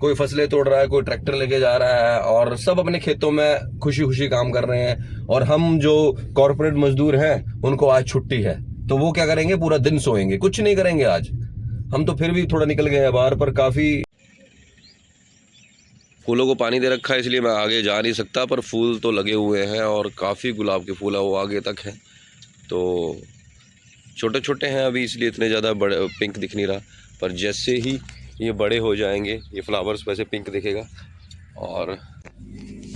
कोई फसलें तोड़ रहा है, कोई ट्रैक्टर लेके जा रहा है, और सब अपने खेतों में खुशी खुशी काम कर रहे हैं। और हम जो कॉर्पोरेट मजदूर हैं उनको आज छुट्टी है, तो वो क्या करेंगे, पूरा दिन सोएंगे, कुछ नहीं करेंगे आज। हम तो फिर भी थोड़ा निकल गए हैं बाहर, पर काफी फूलों को पानी दे रखा है इसलिए मैं आगे जा नहीं सकता, पर फूल तो लगे हुए हैं और काफ़ी गुलाब के फूल है वो आगे तक है। तो छोटे छोटे हैं अभी इसलिए इतने ज़्यादा बड़े पिंक दिख नहीं रहा, पर जैसे ही ये बड़े हो जाएंगे ये फ्लावर्स वैसे पिंक दिखेगा। और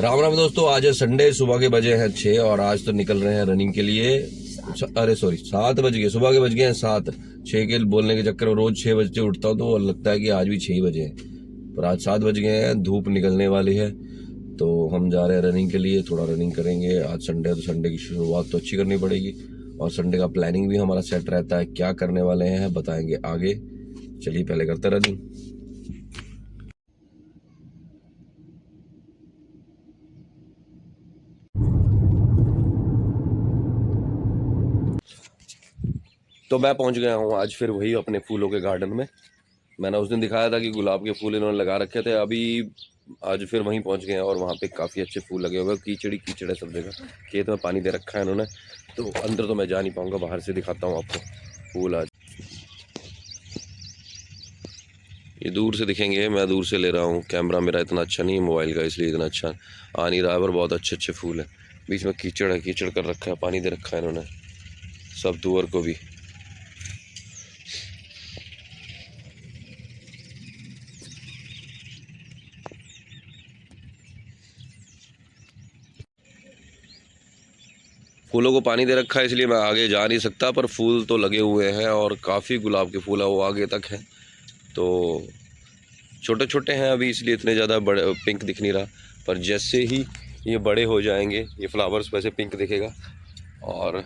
राम राम दोस्तों, आज है संडे, सुबह के बजे हैं 6 और आज तो निकल रहे हैं रनिंग के लिए। अरे सॉरी, 7 बज गए, सुबह के बज गए हैं 7। 6 के बोलने के चक्कर में रोज 6 बजे उठता हूँ तो लगता है कि आज भी 6 बजे हैं, पर आज 7 बज गए हैं। धूप निकलने वाली है तो हम जा रहे हैं रनिंग के लिए, थोड़ा रनिंग करेंगे। आज संडे है तो संडे की शुरुआत तो अच्छी करनी पड़ेगी, और संडे का प्लानिंग भी हमारा सेट रहता है। क्या करने वाले हैं बताएंगे आगे, चलिए पहले करते हैं रनिंग। तो मैं पहुंच गया हूं आज फिर वही अपने फूलों के गार्डन में। मैंने उस दिन दिखाया था कि गुलाब के फूल इन्होंने लगा रखे थे, अभी आज फिर वहीं पहुंच गए हैं और वहाँ पे काफ़ी अच्छे फूल लगे हुए हैं। कीचड़ी कीचड़ है सब जगह, खेत में पानी दे रखा है इन्होंने, तो अंदर तो मैं जा नहीं पाऊँगा, बाहर से दिखाता हूँ आपको फूल। आज ये दूर से दिखेंगे, मैं दूर से ले रहा हूँ, कैमरा मेरा इतना अच्छा नहीं है मोबाइल का, इसलिए इतना अच्छा आ नहीं रहा है, पर बहुत अच्छे अच्छे फूल हैं। बीच में कीचड़ है, कीचड़ कर रखा है, पानी दे रखा है इन्होंने सब तुअर को भी। फूलों को पानी दे रखा है इसलिए मैं आगे जा नहीं सकता, पर फूल तो लगे हुए हैं और काफ़ी गुलाब के फूल है वो आगे तक है। तो छोटे छोटे हैं अभी इसलिए इतने ज़्यादा बड़े पिंक दिख नहीं रहा, पर जैसे ही ये बड़े हो जाएंगे ये फ्लावर्स वैसे पिंक दिखेगा। और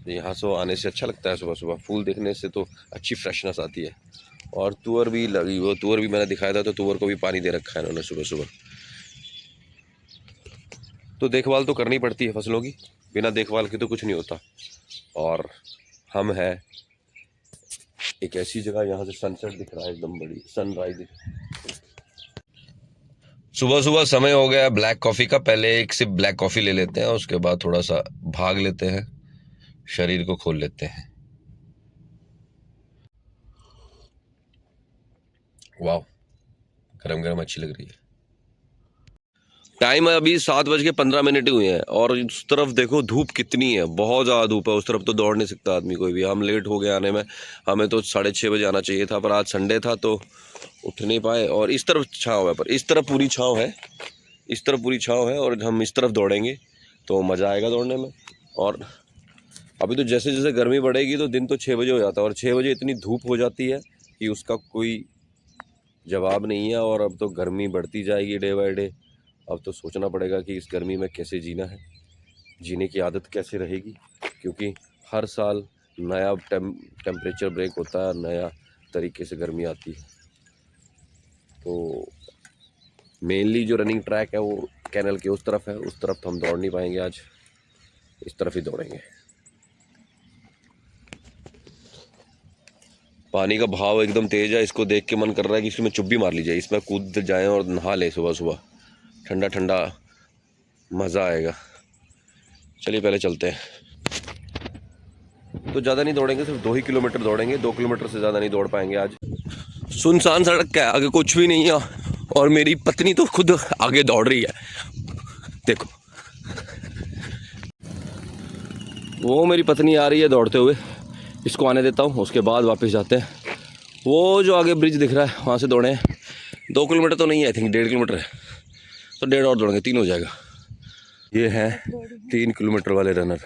यहाँ से आने से अच्छा लगता है, सुबह सुबह फूल देखने से तो अच्छी फ्रेशनेस आती है। और तुअर भी लगी, वो तुअर भी मैंने दिखाया था, तो तुअर को भी पानी दे रखा है इन्होंने सुबह सुबह। तो देखभाल तो करनी पड़ती है फसलों की, बिना देखभाल के तो कुछ नहीं होता। और हम हैं एक ऐसी जगह, यहाँ से सनसेट दिख रहा है, एकदम बड़ी सनराइज दिख रहा है। सुबह सुबह समय हो गया ब्लैक कॉफ़ी का, पहले एक सिप ब्लैक कॉफ़ी ले लेते हैं, उसके बाद थोड़ा सा भाग लेते हैं, शरीर को खोल लेते हैं। वाह, गरम गरम अच्छी लग रही है। टाइम अभी 7:15 ही हुए हैं और उस तरफ देखो धूप कितनी है, बहुत ज़्यादा धूप है। उस तरफ तो दौड़ नहीं सकता आदमी कोई भी, हम लेट हो गए आने में, हमें तो 6:30 बजे आना चाहिए था, पर आज संडे था तो उठ नहीं पाए। और इस तरफ छाँव है, पर इस तरफ पूरी छाँव है, इस तरफ पूरी छाँव है, और हम इस तरफ दौड़ेंगे तो मज़ा आएगा दौड़ने में। और अभी तो जैसे जैसे गर्मी बढ़ेगी तो दिन तो 6 बजे हो जाता है, और 6 बजे इतनी धूप हो जाती है कि उसका कोई जवाब नहीं है। और अब तो गर्मी बढ़ती जाएगी डे बाय डे, अब तो सोचना पड़ेगा कि इस गर्मी में कैसे जीना है, जीने की आदत कैसे रहेगी, क्योंकि हर साल नया टेम्परेचर ब्रेक होता है, नया तरीके से गर्मी आती है। तो मेनली जो रनिंग ट्रैक है वो कैनल के उस तरफ है, उस तरफ तो हम दौड़ नहीं पाएंगे आज, इस तरफ ही दौड़ेंगे। पानी का भाव एकदम तेज़ है, इसको देख के मन कर रहा है कि इसमें चुप्पी मार ली जाए, इसमें कूद जाएं और नहा लें सुबह सुबह, ठंडा ठंडा मज़ा आएगा। चलिए पहले चलते हैं। तो ज़्यादा नहीं दौड़ेंगे, सिर्फ 2 ही किलोमीटर दौड़ेंगे, 2 किलोमीटर से ज़्यादा नहीं दौड़ पाएंगे आज। सुनसान सड़क है, आगे कुछ भी नहीं है, और मेरी पत्नी तो खुद आगे दौड़ रही है, देखो वो मेरी पत्नी आ रही है दौड़ते हुए। इसको आने देता हूँ, उसके बाद वापस जाते हैं। वो जो आगे ब्रिज दिख रहा है वहाँ से दौड़े हैं, 2 किलोमीटर तो नहीं है, आई थिंक 1.5 किलोमीटर है, तो 1.5 और दौड़ेंगे, 3 हो जाएगा। ये हैं 3 किलोमीटर वाले रनर,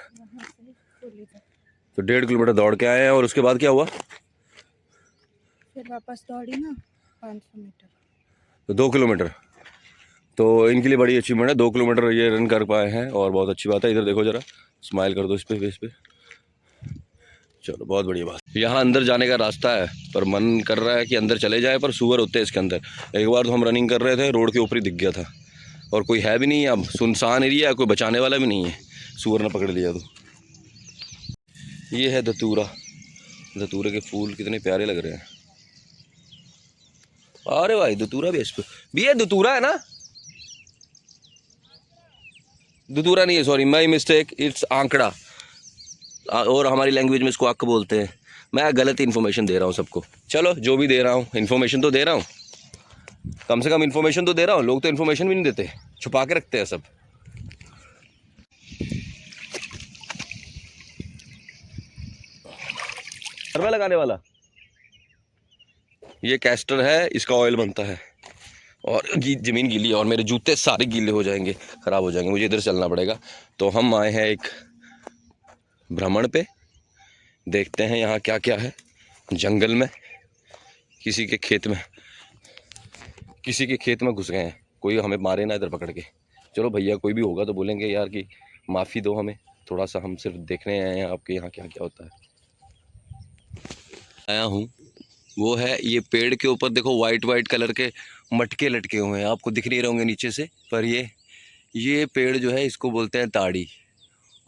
तो 1.5 किलोमीटर दौड़ के आए हैं। और उसके बाद क्या हुआ, फिर वापस दौड़ी ना 500 मीटर, तो 2 किलोमीटर, तो इनके लिए बड़ी अचीवमेंट है, 2 किलोमीटर ये रन कर पाए हैं, और बहुत अच्छी बात है। इधर देखो जरा, स्माइल कर दो इस पे, फेस पे, चलो बहुत बढ़िया बात। यहाँ अंदर जाने का रास्ता है, पर मन कर रहा है कि अंदर चले जाए, पर सुअर होते हैं इसके अंदर। एक बार तो हम रनिंग कर रहे थे, रोड के ऊपर ही दिख गया था, और कोई है भी नहीं है, अब सुनसान एरिया है, कोई बचाने वाला भी नहीं है, सुअर ने पकड़ लिया तो। ये है धतूरा, धतूरे के फूल कितने प्यारे लग रहे हैं। अरे भाई दुतूरा भी भी है, दुतूरा है ना? दुतूरा नहीं है, सॉरी माई मिस्टेक, इट्स आंकड़ा, और हमारी लैंग्वेज में इसको अक्क बोलते हैं। मैं गलत इन्फॉर्मेशन दे रहा हूँ सबको। चलो जो भी दे रहा हूँ, इन्फॉर्मेशन तो दे रहा हूँ, कम से कम इन्फॉर्मेशन तो दे रहा हूँ। लोग तो इन्फॉर्मेशन भी नहीं देते, छुपा के रखते हैं सब। में लगाने वाला ये कैस्टर है, इसका ऑयल बनता है। और ज़मीन गीली है और मेरे जूते सारे गीले हो जाएंगे, ख़राब हो जाएंगे, मुझे इधर चलना पड़ेगा। तो हम आए हैं एक भ्रमण पे, देखते हैं यहाँ क्या क्या है। जंगल में किसी के खेत में घुस गए हैं, कोई हमें मारे ना इधर पकड़ के। चलो भैया कोई भी होगा तो बोलेंगे यार कि माफ़ी दो हमें, थोड़ा सा हम सिर्फ देखने आए हैं आपके यहाँ क्या क्या होता है। आया हूँ वो है ये पेड़ के ऊपर देखो, वाइट कलर के मटके लटके हुए हैं, आपको दिख नहीं रहे होंगे नीचे से, पर ये पेड़ जो है इसको बोलते हैं ताड़ी।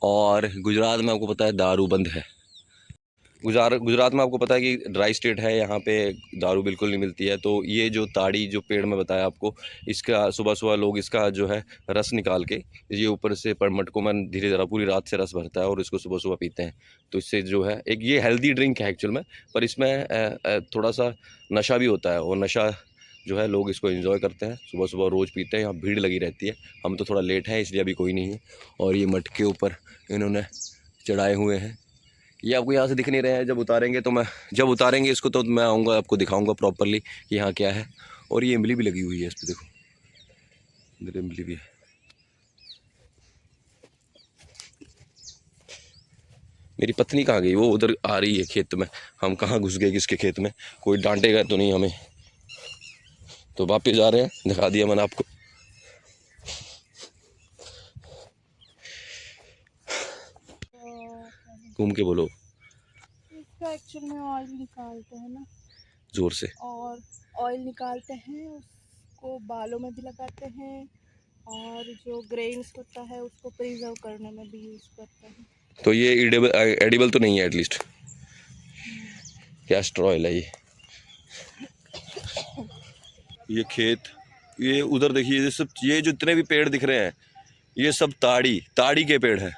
और गुजरात में आपको पता है दारूबंद है। गुजरात में आपको पता है कि ड्राई स्टेट है, यहाँ पे दारू बिल्कुल नहीं मिलती है। तो ये जो ताड़ी जो पेड़ में बताया आपको, इसका सुबह सुबह लोग इसका जो है रस निकाल के ये ऊपर से पर मटकों में धीरे धीरे पूरी रात से रस भरता है और इसको सुबह सुबह पीते हैं। तो इससे जो है एक ये हेल्दी ड्रिंक है एक्चुअल में, पर इसमें थोड़ा सा नशा भी होता है, और नशा जो है लोग इसको एंजॉय करते हैं, सुबह सुबह रोज़ पीते हैं। यहाँ भीड़ लगी रहती है। हम तो थोड़ा लेट हैं इसलिए अभी कोई नहीं है। और ये मटके ऊपर इन्होंने चढ़ाए हुए हैं, ये आपको यहाँ से दिख नहीं रहे हैं। जब उतारेंगे इसको तो मैं आऊँगा, आपको दिखाऊंगा प्रॉपरली कि यहाँ क्या है। और ये इमली भी लगी हुई है इस पर, देखो इधर इमली भी है। मेरी पत्नी कहाँ गई? वो उधर आ रही है खेत में। हम कहाँ घुस गए किसके खेत में? कोई डांटेगा तो नहीं हमें। तो वापस जा रहे हैं, दिखा दिया मैंने आपको। घूम के बोलो। इसका एक्चुअल में ऑयल निकालते हैं ना, जोर से। और ऑयल निकालते हैं, उसको बालों में भी लगाते हैं, और जो ग्रेन्स होता है उसको प्रिजर्व करने में भी यूज़ करते हैं। तो ये एडिबल तो नहीं है एटलीस्ट, कैस्टर ऑयल है ये खेत, ये उधर देखिए, ये सब ये जो इतने भी पेड़ दिख रहे हैं ये सब ताड़ी के पेड़ हैं।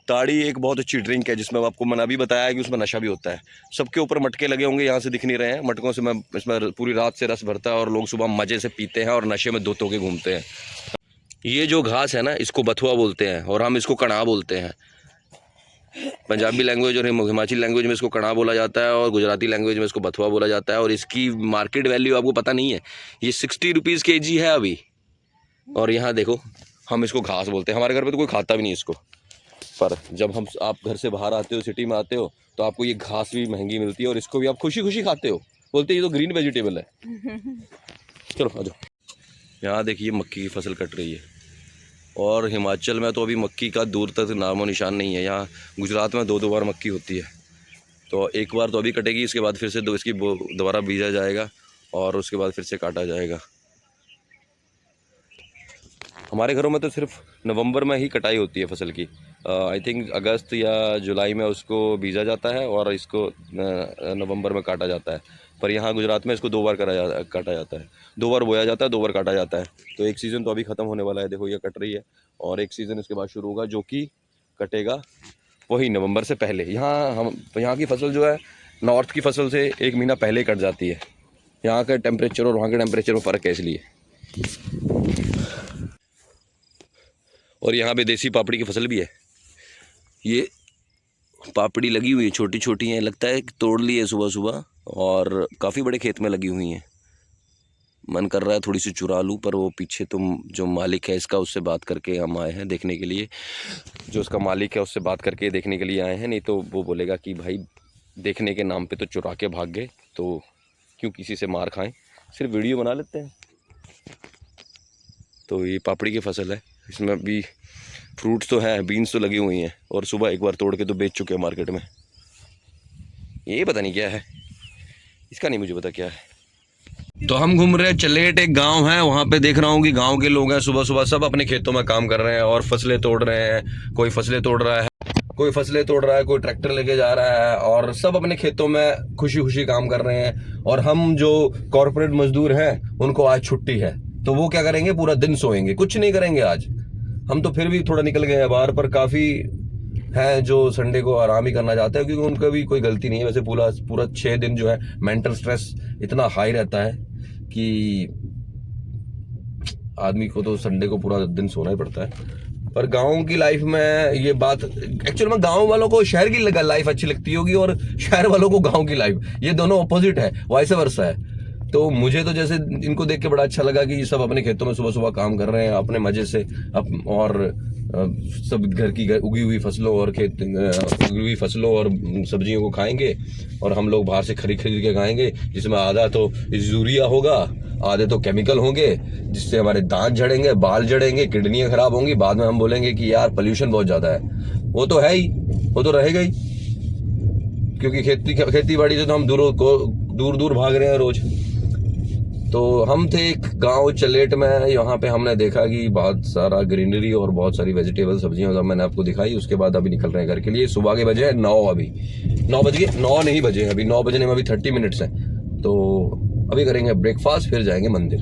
ताड़ी एक बहुत अच्छी ड्रिंक है जिसमें आपको मैंने अभी बताया कि उसमें नशा भी होता है। सबके ऊपर मटके लगे होंगे, यहाँ से दिख नहीं रहे हैं। मटकों से मैं इसमें पूरी रात से रस भरता है और लोग सुबह मज़े से पीते हैं और नशे में धो के घूमते हैं। ये जो घास है ना, इसको बथुआ बोलते हैं और हम इसको कणा बोलते हैं। पंजाबी लैंग्वेज और हिमाचली लैंग्वेज में इसको कणा बोला जाता है और गुजराती लैंग्वेज में इसको बथुआ बोला जाता है। और इसकी मार्केट वैल्यू आपको पता नहीं है, ये 60 रुपीज़ kg है अभी। और यहाँ देखो, हम इसको घास बोलते हैं। हमारे घर पे तो कोई खाता भी नहीं इसको, पर जब आप घर से बाहर आते हो, सिटी में आते हो, तो आपको ये घास भी महंगी मिलती है और इसको भी आप खुशी खुशी खाते हो, बोलते हैं ये तो ग्रीन वेजिटेबल है। चलो आ जाओ। यहाँ देखिए मक्की की फसल कट रही है, और हिमाचल में तो अभी मक्की का दूर तक नामो निशान नहीं है। यहाँ गुजरात में 2 बार मक्की होती है, तो एक बार तो अभी कटेगी, इसके बाद फिर से इसकी दोबारा बीजा जाएगा और उसके बाद फिर से काटा जाएगा। हमारे घरों में तो सिर्फ नवंबर में ही कटाई होती है फसल की। आई थिंक अगस्त या जुलाई में उसको बीजा जाता है और इसको नवंबर में काटा जाता है। पर यहाँ गुजरात में इसको 2 बार काटा जाता है, 2 बार बोया जाता है, 2 बार काटा जाता है। तो एक सीज़न तो अभी ख़त्म होने वाला है, देखो ये कट रही है, और एक सीज़न इसके बाद शुरू होगा जो कि कटेगा वही नवंबर से पहले। यहाँ की फसल जो है नॉर्थ की फसल से 1 महीना पहले कट जाती है। यहाँ का टेम्परेचर और वहाँ के टेम्परेचर में फ़र्क है इसलिए। और यहाँ पे देसी पापड़ी की फसल भी है। ये पापड़ी लगी हुई है, छोटी छोटी हैं, लगता है तोड़ ली है सुबह सुबह, और काफ़ी बड़े खेत में लगी हुई हैं। मन कर रहा है थोड़ी सी चुरा लूँ, पर वो पीछे तुम जो मालिक है इसका, उससे बात करके हम आए हैं देखने के लिए। जो उसका मालिक है उससे बात करके देखने के लिए आए हैं, नहीं तो वो बोलेगा कि भाई देखने के नाम पे तो चुरा के भाग गए, तो क्यों किसी से मार खाएं, सिर्फ वीडियो बना लेते हैं। तो ये पापड़ी की फसल है, इसमें भी फ्रूट्स तो हैं, बीन्स तो लगी हुई हैं, और सुबह एक बार तोड़ के तो बेच चुके हैं मार्केट में। ये पता नहीं क्या है, इसका नहीं मुझे पता क्या है। तो हम घूम रहे हैं चलेट, एक गांव है, वहाँ पे देख रहा हूँ कि गांव के लोग हैं, सुबह सुबह सब अपने खेतों में काम कर रहे हैं और फसलें तोड़ रहे हैं। कोई फसलें तोड़ रहा है, कोई फसलें तोड़ रहा है, कोई ट्रैक्टर लेके जा रहा है, और सब अपने खेतों में खुशी खुशी काम कर रहे हैं। और हम जो कॉर्पोरेट मजदूर हैं उनको आज छुट्टी है, तो वो क्या करेंगे, पूरा दिन सोएंगे, कुछ नहीं करेंगे आज। हम तो फिर भी थोड़ा निकल गए हैं बाहर, पर काफ़ी हैं जो संडे को आराम ही करना चाहते हैं, क्योंकि उनका भी कोई गलती नहीं है। वैसे पूरा पूरा 6 दिन जो है मेंटल स्ट्रेस इतना हाई रहता है कि आदमी को तो संडे को पूरा दिन सोना ही पड़ता है। पर गाँव की लाइफ में ये बात, एक्चुअल में गाँव वालों को शहर की लाइफ अच्छी लगती होगी और शहर वालों को गाँव की लाइफ, ये दोनों अपोजिट है, वाइस वर्सा है। तो मुझे तो जैसे इनको देख के बड़ा अच्छा लगा कि सब अपने खेतों में सुबह सुबह काम कर रहे हैं अपने मजे से, और सब घर की उगी हुई फसलों और उगी हुई फसलों और सब्जियों को खाएंगे, और हम लोग बाहर से खरीद के खाएंगे, जिसमें आधा तो यूरिया होगा, आधे तो केमिकल होंगे, जिससे हमारे दांत झड़ेंगे, बाल झड़ेंगे, किडनियां खराब होंगी। बाद में हम बोलेंगे कि यार पोल्यूशन बहुत ज़्यादा है। वो तो है ही, वो तो रहेगा ही, क्योंकि खेती बाड़ी से तो हम दूर दूर भाग रहे हैं रोज। तो हम थे एक गांव चलेट में, यहाँ पे हमने देखा कि बहुत सारा ग्रीनरी और बहुत सारी वेजिटेबल सब्जियां सब मैंने आपको दिखाई। उसके बाद अभी निकल रहे हैं घर के लिए। सुबह के बजे हैं 9, अभी 9 बज गए, 9 नहीं बजे, अभी 9 बजने में अभी 30 मिनट्स हैं। तो अभी करेंगे ब्रेकफास्ट, फिर जाएंगे मंदिर।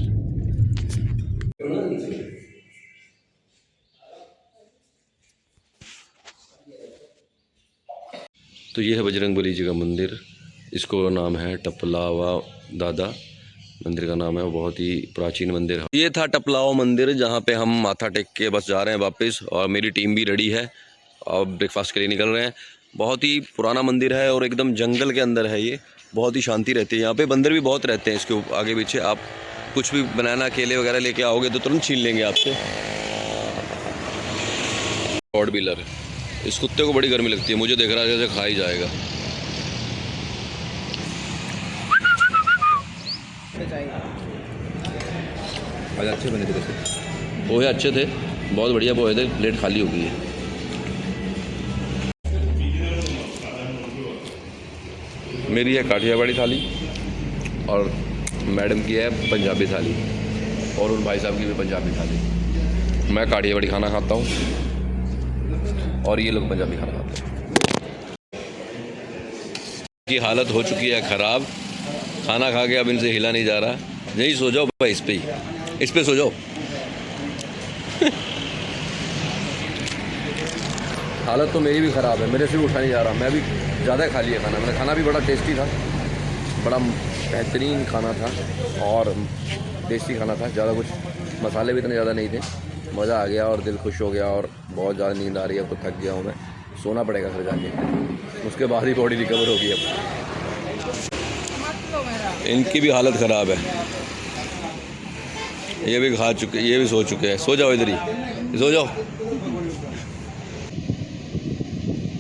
तो ये है बजरंगबली जी का मंदिर, इसको नाम है टपलावा दादा मंदिर का नाम है, वो बहुत ही प्राचीन मंदिर है। ये था टपलावा मंदिर, जहाँ पे हम माथा टेक के बस जा रहे हैं वापस, और मेरी टीम भी रेडी है और ब्रेकफास्ट के लिए निकल रहे हैं। बहुत ही पुराना मंदिर है और एकदम जंगल के अंदर है ये, बहुत ही शांति रहती है यहाँ पे। बंदर भी बहुत रहते हैं इसके आगे पीछे, आप कुछ भी बनाना केले वगैरह लेके आओगे तो तुरंत छीन लेंगे आपसे। रॉड व्हीलर, इस कुत्ते को बड़ी गर्मी लगती है, मुझे देख रहा है जैसे खा ही जाएगा। आज अच्छे बने थे, पोहे अच्छे थे, बहुत बढ़िया पोहे थे। प्लेट खाली हो गई है। मेरी है काठियावाड़ी थाली और मैडम की है पंजाबी थाली, और उन भाई साहब की भी पंजाबी थाली। मैं काठियावाड़ी खाना खाता हूँ और ये लोग पंजाबी खाना खाते हैं। की हालत हो चुकी है ख़राब, खाना खा के अब इनसे हिला नहीं जा रहा। यही सो जाओ भाई, इस पे सो जाओ। हालत तो मेरी भी ख़राब है, मेरे से भी उठा नहीं जा रहा। मैं भी ज़्यादा खा लिया खाना, मेरा खाना भी बड़ा टेस्टी था, बड़ा बेहतरीन खाना था और टेस्टी खाना था। ज़्यादा कुछ मसाले भी इतने ज़्यादा नहीं थे, मज़ा आ गया और दिल खुश हो गया और बहुत ज़्यादा नींद आ रही है। अब तो थक गया हूँ मैं, सोना पड़ेगा घर जाके, उसके बाद ही बॉडी रिकवर होगी। अब इनकी भी हालत ख़राब है, ये भी खा चुके, ये भी सो चुके हैं। सो जाओ, इधर ही सो जाओ।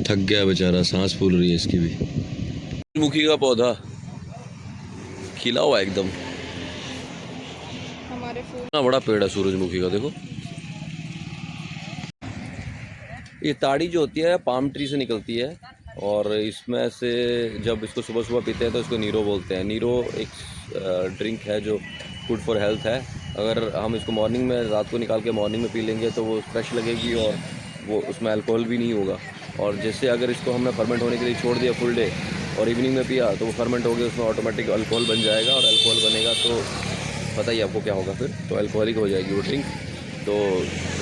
थक गया बेचारा, सांस फूल रही है इसकी भी। सूरजमुखी का पौधा खिला हुआ एकदम, हमारे फूल इतना बड़ा पेड़ है सूरजमुखी का। देखो ये ताड़ी जो होती है पाम ट्री से निकलती है, और इसमें से जब इसको सुबह सुबह पीते हैं तो इसको नीरो बोलते हैं। नीरो एक ड्रिंक है जो गुड फॉर हेल्थ है। अगर हम इसको मॉर्निंग में, रात को निकाल के मॉर्निंग में पी लेंगे तो वो फ्रेश लगेगी और वो उसमें अल्कोहल भी नहीं होगा। और जैसे अगर इसको हमने फर्मेंट होने के लिए छोड़ दिया फुल डे और इवनिंग में पिया तो वो फर्मेंट हो गया, उसमें ऑटोमेटिक अल्कोहल बन जाएगा, और अल्कोहल बनेगा तो पता ही आपको क्या होगा, फिर तो अल्कोहलिक हो जाएगी वो ड्रिंक। तो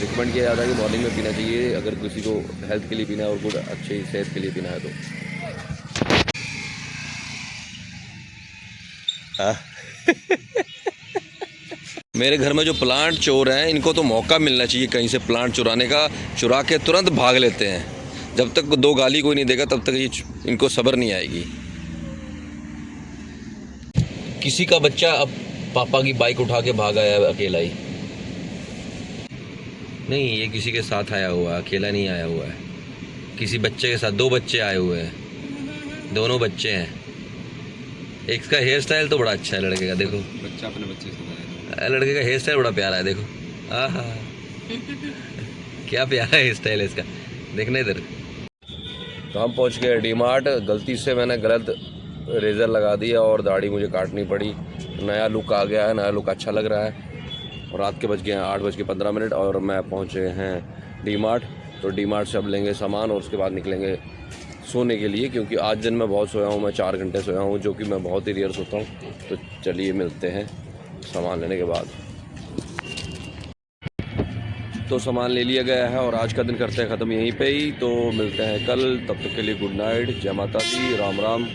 रिकमेंड किया जाता है कि मॉर्निंग में पीना चाहिए अगर किसी को हेल्थ के लिए पीना है और गुड अच्छी सेहत के लिए पीना है तो। मेरे घर में जो प्लांट चोर हैं, इनको तो मौका मिलना चाहिए कहीं से प्लांट चुराने का, चुरा के तुरंत भाग लेते हैं। जब तक 2 गाली कोई नहीं देगा तब तक ये इनको सब्र नहीं आएगी। किसी का बच्चा अब पापा की बाइक उठा के भागा है अकेला ही, नहीं ये किसी के साथ आया हुआ है, अकेला नहीं आया हुआ है, किसी बच्चे के साथ। 2 बच्चे आए हुए हैं, दोनों बच्चे हैं। एक का हेयर स्टाइल तो बड़ा अच्छा है लड़के का, देखो बच्चा अपने बच्चे से, लड़के का हेयर स्टाइल बड़ा प्यारा है, देखो आहा क्या प्यारा हेयर स्टाइल है इसका, देखना इधर। तो हम पहुंच गए डी-मार्ट। गलती से मैंने गलत रेज़र लगा दिया और दाढ़ी मुझे काटनी पड़ी। नया लुक आ गया है, नया लुक अच्छा लग रहा है। और रात के बज गए हैं 8:15 और मैं पहुंचे हैं डी-मार्ट। तो डी मार्ट से अब लेंगे सामान और उसके बाद निकलेंगे सोने के लिए, क्योंकि आज दिन मैं बहुत सोया हूँ, मैं 4 घंटे सोया हूँ, जो कि मैं बहुत ही रेयर सोता हूँ। तो चलिए मिलते हैं सामान लेने के बाद। तो सामान ले लिया गया है और आज का दिन करते हैं ख़त्म यहीं पे ही। तो मिलते हैं कल, तब तक के लिए गुड नाइट, जय माता दी, राम राम।